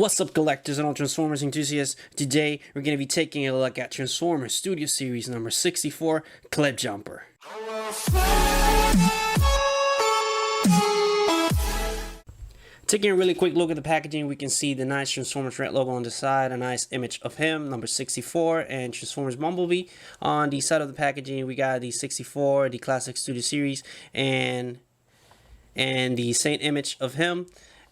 What's up, collectors and all Transformers enthusiasts? Today we're going to be taking a look at Transformers Studio Series number 64, Cliffjumper. Taking a really quick look at the packaging, we can see the nice Transformers red logo on the side, a nice image of him, number 64, and Transformers Bumblebee. On the side of the packaging, we got the 64, the Classic Studio Series, and the same image of him.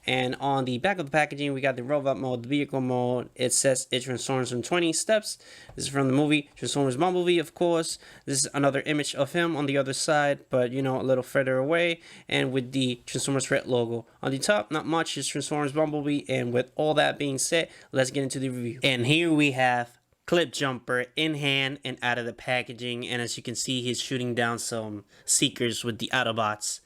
And on the back of the packaging, we got the robot mode, the vehicle mode. It says it transforms in 20 steps. This is from the movie Transformers Bumblebee, of course. This is another image of him on the other side, but you know, a little further away, and with the Transformers red logo. On the top, not much, just Transformers Bumblebee. And with all that being said, let's get into the review. And here we have Cliffjumper in hand and out of the packaging. And as you can see, he's shooting down some Seekers with the Autobots.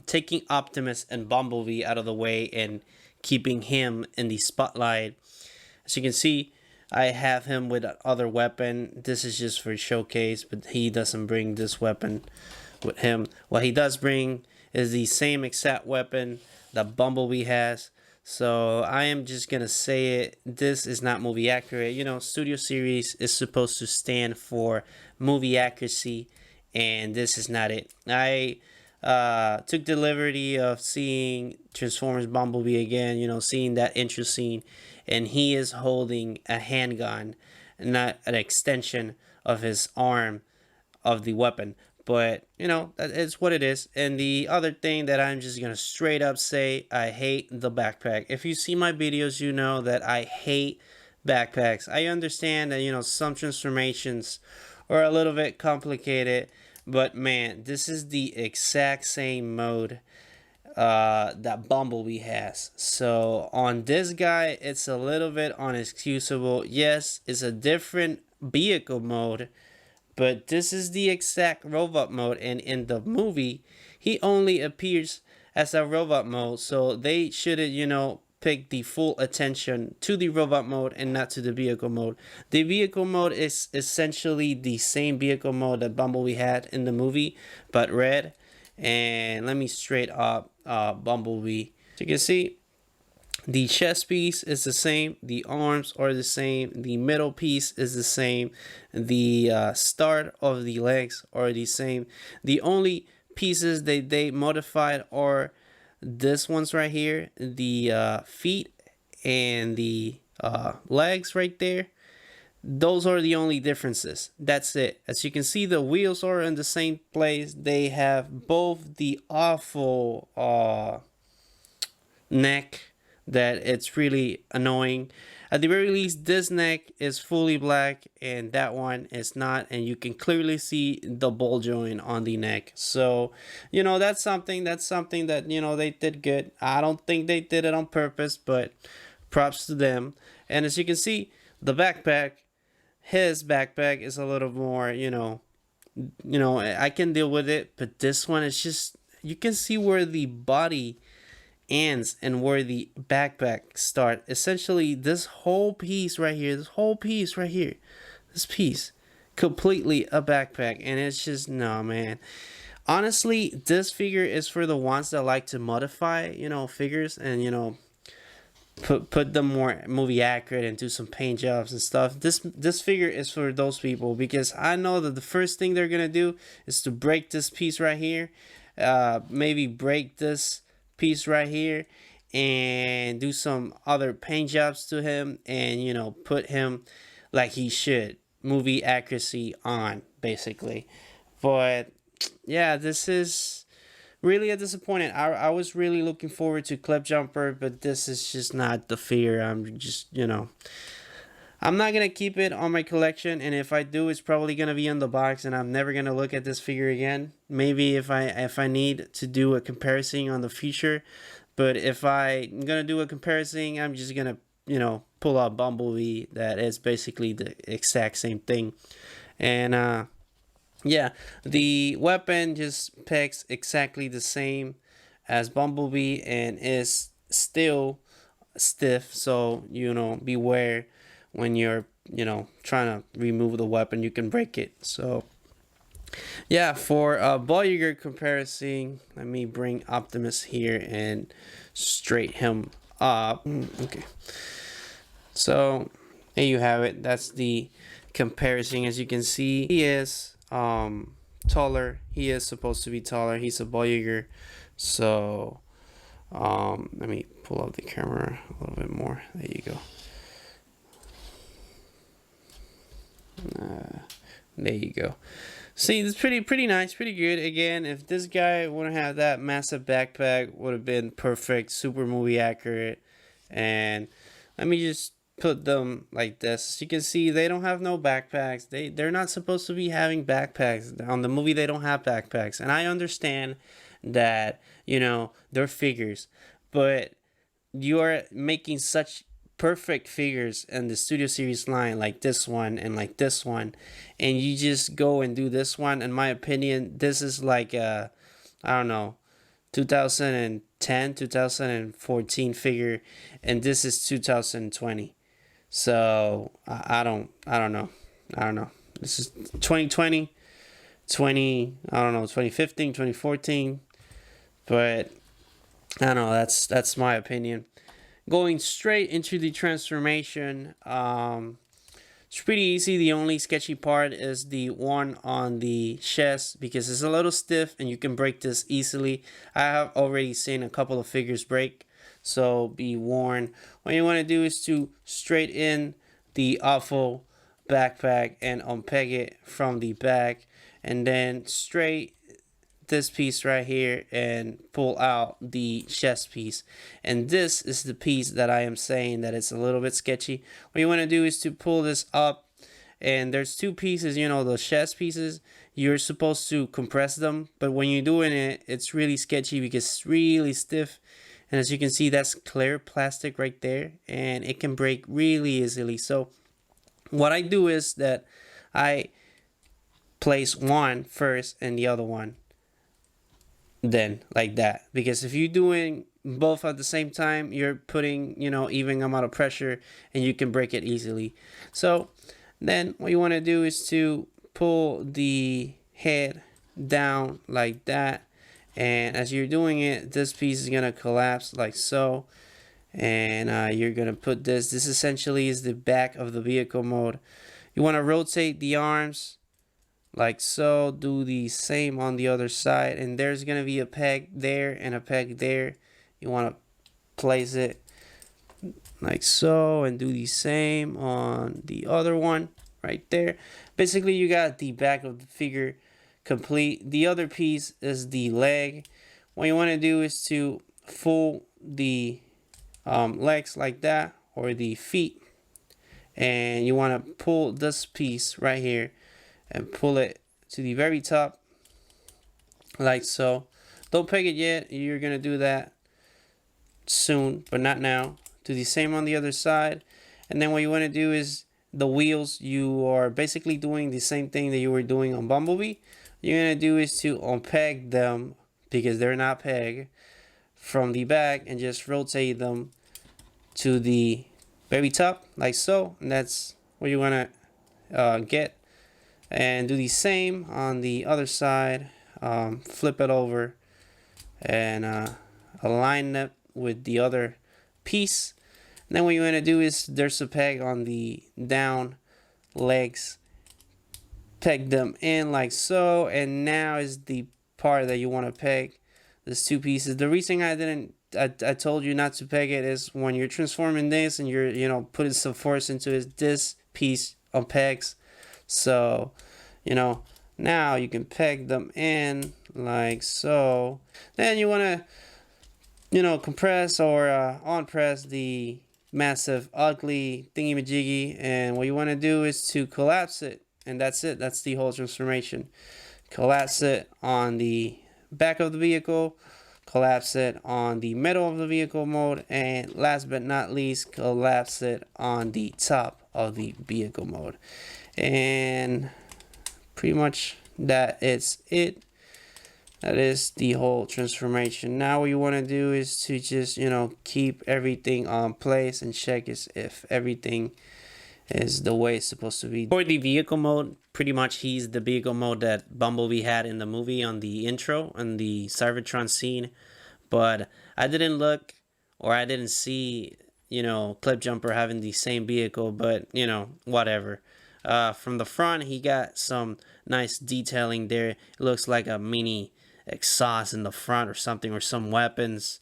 Taking Optimus and Bumblebee out of the way and keeping him in the spotlight. As you can see, I have him with another weapon. This is just for showcase, but he doesn't bring this weapon with him. What he does bring is the same exact weapon that Bumblebee has. So I am just gonna say it, this is not movie accurate. You know, Studio Series is supposed to stand for movie accuracy, and this is not it. I took the liberty of seeing Transformers Bumblebee again, you know, seeing that intro scene, and he is holding a handgun, not an extension of his arm of the weapon. But you know, that is what it is. And the other thing that I'm just gonna straight up say, I hate the backpack. If you see my videos, you know that I hate backpacks. I understand that, you know, some transformations are a little bit complicated, but man, this is the exact same mode that Bumblebee has. So on this guy, it's a little bit unexcusable. Yes, it's a different vehicle mode, but this is the exact robot mode. And in the movie, he only appears as a robot mode. So they shouldn't, you know, pick the full attention to the robot mode and not to the vehicle mode. The vehicle mode is essentially the same vehicle mode that Bumblebee had in the movie, but red. And let me straight up Bumblebee. So you can see the chest piece is the same, the arms are the same, the middle piece is the same, the start of the legs are the same. The only pieces that they modified are this one's right here, the feet and the legs right there. Those are the only differences. That's it. As you can see, the wheels are in the same place. They have both the awful neck that it's really annoying. At the very least, this neck is fully black and that one is not, and you can clearly see the ball joint on the neck. So, you know, that's something that, you know, they did good. I don't think they did it on purpose, but props to them. And as you can see, the backpack, his backpack is a little more, you know, I can deal with it, but this one is just, you can see where the body ends and where the backpack start. Essentially, this whole piece right here, this piece completely a backpack, and it's just, no, man. Honestly, this figure is for the ones that like to modify, you know, figures and, you know, put them more movie accurate and do some paint jobs and stuff. This figure is for those people, because I know that the first thing they're gonna do is to break this piece right here, maybe break this piece right here and do some other paint jobs to him, and you know, put him like he should, movie accuracy on, basically. But yeah, this is really a disappointment. I was really looking forward to Cliffjumper, but this is just not the figure. I'm just, you know, I'm not gonna keep it on my collection, and if I do, it's probably gonna be in the box, and I'm never gonna look at this figure again. Maybe if I need to do a comparison on the future, but if I'm gonna do a comparison, I'm just gonna, you know, pull out Bumblebee. That is basically the exact same thing. And yeah, the weapon just picks exactly the same as Bumblebee and is still stiff, so you know, beware when you're, you know, trying to remove the weapon, you can break it. So yeah, for a Voyager comparison, let me bring Optimus here and straight him Okay. So there you have it. That's the comparison. As you can see, he is taller. He is supposed to be taller. He's a Voyager. So let me pull up the camera a little bit more. There you go. There you go. See, it's pretty nice, pretty good. Again, if this guy wouldn't have that massive backpack, would have been perfect, super movie accurate. And let me just put them like this. As you can see, they don't have no backpacks. They're not supposed to be having backpacks. On the movie, they don't have backpacks. And I understand that, you know, they're figures, but you are making such perfect figures in the Studio Series line, like this one and like this one, and you just go and do this one. In my opinion, this is like I don't know, 2010 2014 figure, and this is 2020. So I don't know. This is 2020, I don't know, 2015, 2014, but I don't know. That's my opinion. Going straight into the transformation, it's pretty easy. The only sketchy part is the one on the chest, because it's a little stiff and you can break this easily. I have already seen a couple of figures break, so be warned. What you want to do is to straight in the awful backpack and unpeg it from the back, and then straight this piece right here and pull out the chest piece. And this is the piece that I am saying that it's a little bit sketchy. What you want to do is to pull this up, and there's two pieces, you know, the chest pieces. You're supposed to compress them, but when you're doing it, it's really sketchy because it's really stiff. And as you can see, that's clear plastic right there, and it can break really easily. So what I do is that I place one first and the other one then, like that, because if you're doing both at the same time, you're putting, you know, even amount of pressure, and you can break it easily. So then what you want to do is to pull the head down like that, and as you're doing it, this piece is gonna collapse like so, and you're gonna put this essentially is the back of the vehicle mode. You want to rotate the arms like so. Do the same on the other side, and there's gonna be a peg there and a peg there. You want to place it like so, and do the same on the other one right there. Basically, you got the back of the figure complete. The other piece is the leg. What you want to do is to fold the legs like that, or the feet, and you want to pull this piece right here and pull it to the very top like so. Don't peg it yet. You're gonna do that soon, but not now. Do the same on the other side, and then what you want to do is the wheels. You are basically doing the same thing that you were doing on Bumblebee. You're gonna do is to unpeg them, because they're not pegged, from the back, and just rotate them to the very top like so, and that's what you want to get. And do the same on the other side. Flip it over and align it with the other piece. And then what you want to do is, there's a peg on the down legs, peg them in like so, and now is the part that you want to peg. There's two pieces. The reason I told you not to peg it is when you're transforming this and you're, you know, putting some force into it, this piece unpegs. So, you know, now you can peg them in like so. Then you want to, you know, compress or on-press the massive ugly thingy-majiggy, and what you want to do is to collapse it, and that's it. That's the whole transformation. Collapse it on the back of the vehicle, collapse it on the middle of the vehicle mode, and last but not least, collapse it on the top of the vehicle mode. And pretty much that is it. That is the whole transformation. Now what you want to do is to just, you know, keep everything on place and check if everything is the way it's supposed to be. For the vehicle mode, pretty much he's the vehicle mode that Bumblebee had in the movie on the intro and the Cybertron scene. But I didn't look or I didn't see, you know, Cliffjumper having the same vehicle, but you know, whatever. From the front, he got some nice detailing there. It looks like a mini exhaust in the front or something, or some weapons.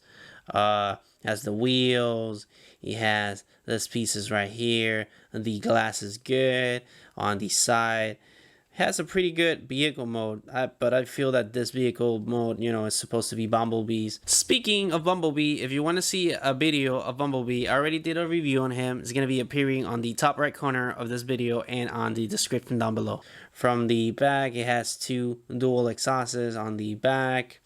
Has the wheels. He has this pieces right here. The glass is good on the side. Has a pretty good vehicle mode, but I feel that this vehicle mode, you know, is supposed to be Bumblebee's. Speaking of Bumblebee, if you want to see a video of Bumblebee, I already did a review on him. It's going to be appearing on the top right corner of this video and on the description down below. From the back, it has two dual exhausts on the back,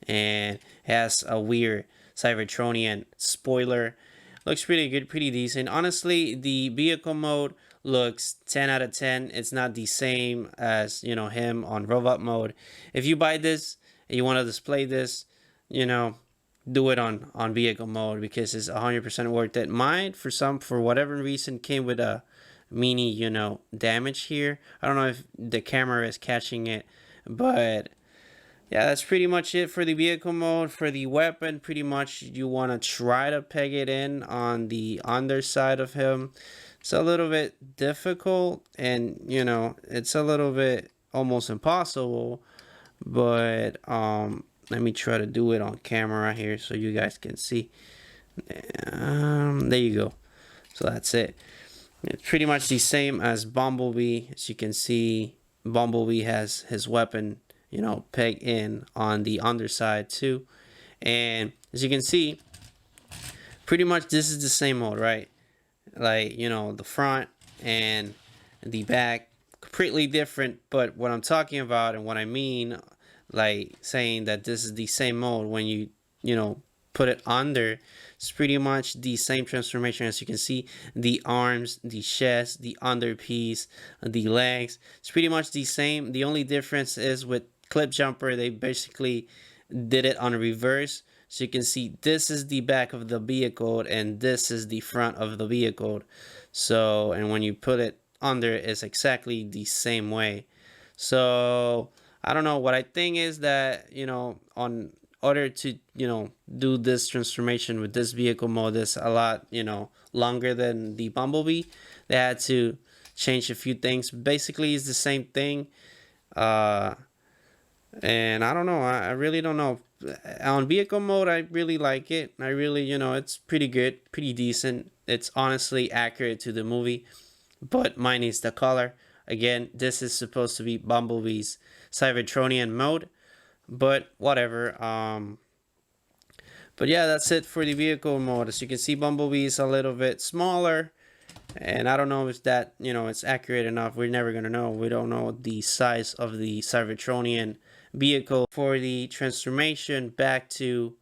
and has a weird Cybertronian spoiler. Looks pretty good, pretty decent. Honestly, the vehicle mode looks 10 out of 10. It's not the same as, you know, him on robot mode. If you buy this and you want to display this, you know, do it on vehicle mode, because it's 100% worth it. Mine, for whatever reason, came with a mini, you know, damage here. I don't know if the camera is catching it, but yeah, that's pretty much it for the vehicle mode. For the weapon, pretty much you want to try to peg it in on the underside of him. It's a little bit difficult, and you know, it's a little bit almost impossible, but let me try to do it on camera here so you guys can see. There you go. So that's it. It's pretty much the same as Bumblebee. As you can see, Bumblebee has his weapon, you know, peg in on the underside too. And as you can see, pretty much this is the same mode, right? Like, you know, the front and the back completely different. But what I'm talking about and what I mean, like saying that this is the same mode, when you know, put it under, it's pretty much the same transformation. As you can see, the arms, the chest, the underpiece, the legs, it's pretty much the same. The only difference is with Cliffjumper, they basically did it on reverse. So you can see this is the back of the vehicle and this is the front of the vehicle. So, and when you put it under, it's exactly the same way. So I don't know, what I think is that, you know, on order to, you know, do this transformation with this vehicle mode is a lot, you know, longer than the Bumblebee. They had to change a few things. Basically, it's the same thing. And I don't know, I really don't know. On vehicle mode, I really like it. I really, you know, it's pretty good, pretty decent. It's honestly accurate to the movie, but mine is the color. Again, this is supposed to be Bumblebee's Cybertronian mode, but whatever. But yeah, that's it for the vehicle mode. As you can see, Bumblebee is a little bit smaller, and I don't know if that, you know, it's accurate enough. We're never gonna know. We don't know the size of the Cybertronian vehicle. For the transformation back to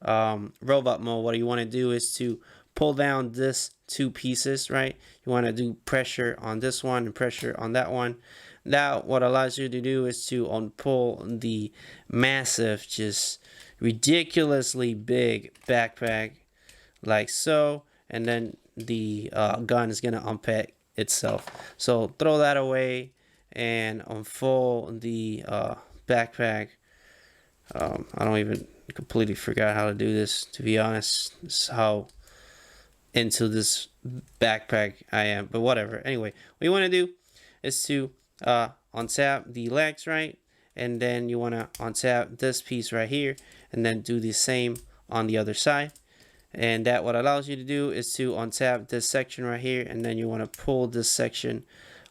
robot mode, what you want to do is to pull down this two pieces, right? You want to do pressure on this one and pressure on that one. Now what allows you to do is to unpull the massive, just ridiculously big backpack like so, and then the gun is gonna unpack itself. So throw that away and unfold the backpack. I don't even completely forgot how to do this, to be honest. This is how into this backpack I am, but whatever. Anyway, what you want to do is to untap the legs, right? And then you want to untap this piece right here, and then do the same on the other side. And that what allows you to do is to untap this section right here, and then you want to pull this section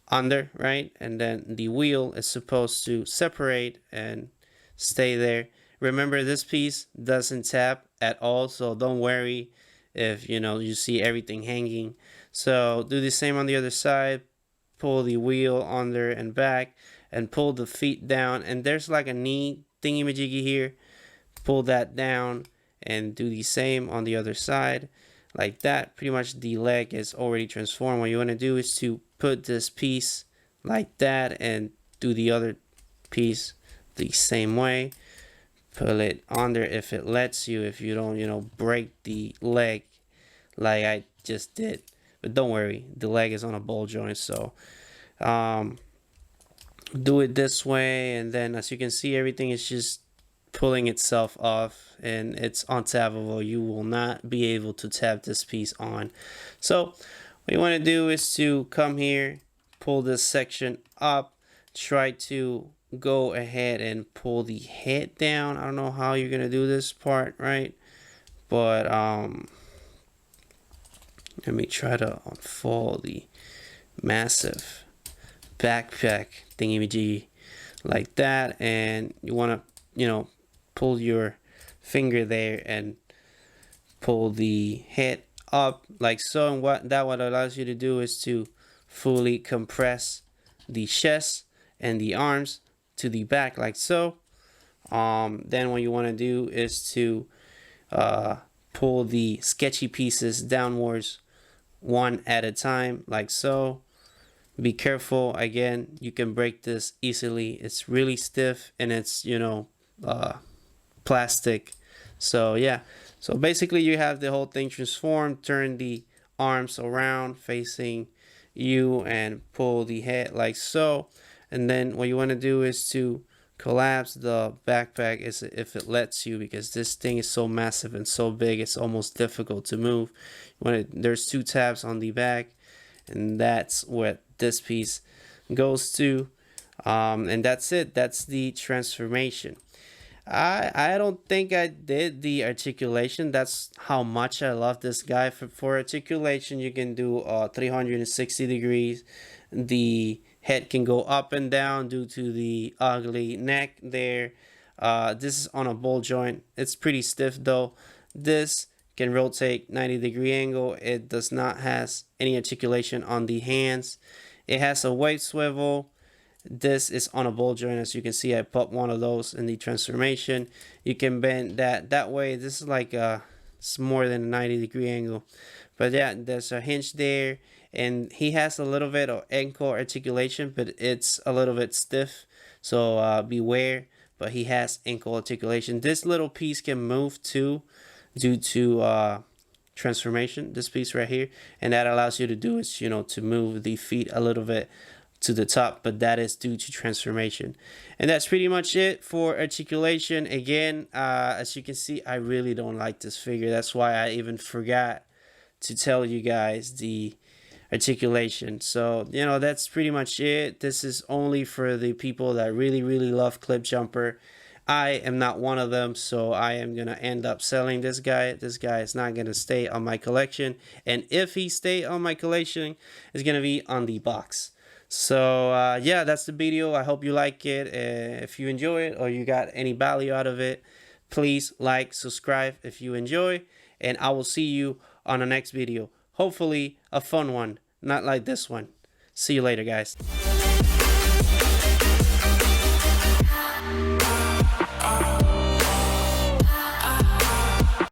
under, right? And then the wheel is supposed to separate and stay there. Remember, this piece doesn't tap at all, so don't worry if, you know, you see everything hanging. So do the same on the other side. Pull the wheel under and back, and pull the feet down, and there's like a knee thingy majiggy here. Pull that down and do the same on the other side like that. Pretty much the leg is already transformed. What you want to do is to put this piece like that and do the other piece the same way. Pull it under if it lets you, if you don't, you know, break the leg like I just did. But don't worry, the leg is on a ball joint, so do it this way. And then as you can see, everything is just pulling itself off, and it's untappable. You will not be able to tap this piece on. So what you want to do is to come here, pull this section up, try to go ahead and pull the head down. I don't know how you're gonna do this part, right? But let me try to unfold the massive backpack thingy like that, and you want to, you know, pull your finger there and pull the head up like so. And what allows you to do is to fully compress the chest and the arms to the back like so. Then what you want to do is to pull the sketchy pieces downwards one at a time like so. Be careful, again, you can break this easily. It's really stiff, and it's, you know, plastic. So yeah, so basically you have the whole thing transformed. Turn the arms around facing you and pull the head like so. And then what you want to do is to collapse the backpack if it lets you, because this thing is so massive and so big, it's almost difficult to move. There's 2 tabs on the back, and that's what this piece goes to. And that's it. That's the transformation. I don't think I did the articulation. That's how much I love this guy. For articulation, you can do 360 degrees. The head can go up and down due to the ugly neck there. This is on a ball joint. It's pretty stiff though. This can rotate 90-degree angle. It does not has any articulation on the hands. It has a weight swivel. This is on a ball joint. As you can see, I put one of those in the transformation. You can bend that way. This is like it's more than a 90-degree angle. But yeah, there's a hinge there, and he has a little bit of ankle articulation, but it's a little bit stiff, so beware. But he has ankle articulation. This little piece can move too due to transformation, this piece right here, and that allows you to do is, you know, to move the feet a little bit to the top, but that is due to transformation. And that's pretty much it for articulation. Again, as you can see, I really don't like this figure. That's why I even forgot to tell you guys the articulation. So, you know, that's pretty much it. This is only for the people that really love Cliffjumper. I am not one of them, so I am going to end up selling this guy. This guy is not going to stay on my collection, and if he stay on my collection, it's going to be on the box. So yeah, that's the video. I hope you like it. If you enjoy it or you got any value out of it, please like, subscribe if you enjoy, and I will see you on the next video. Hopefully a fun one, not like this one. See you later, guys.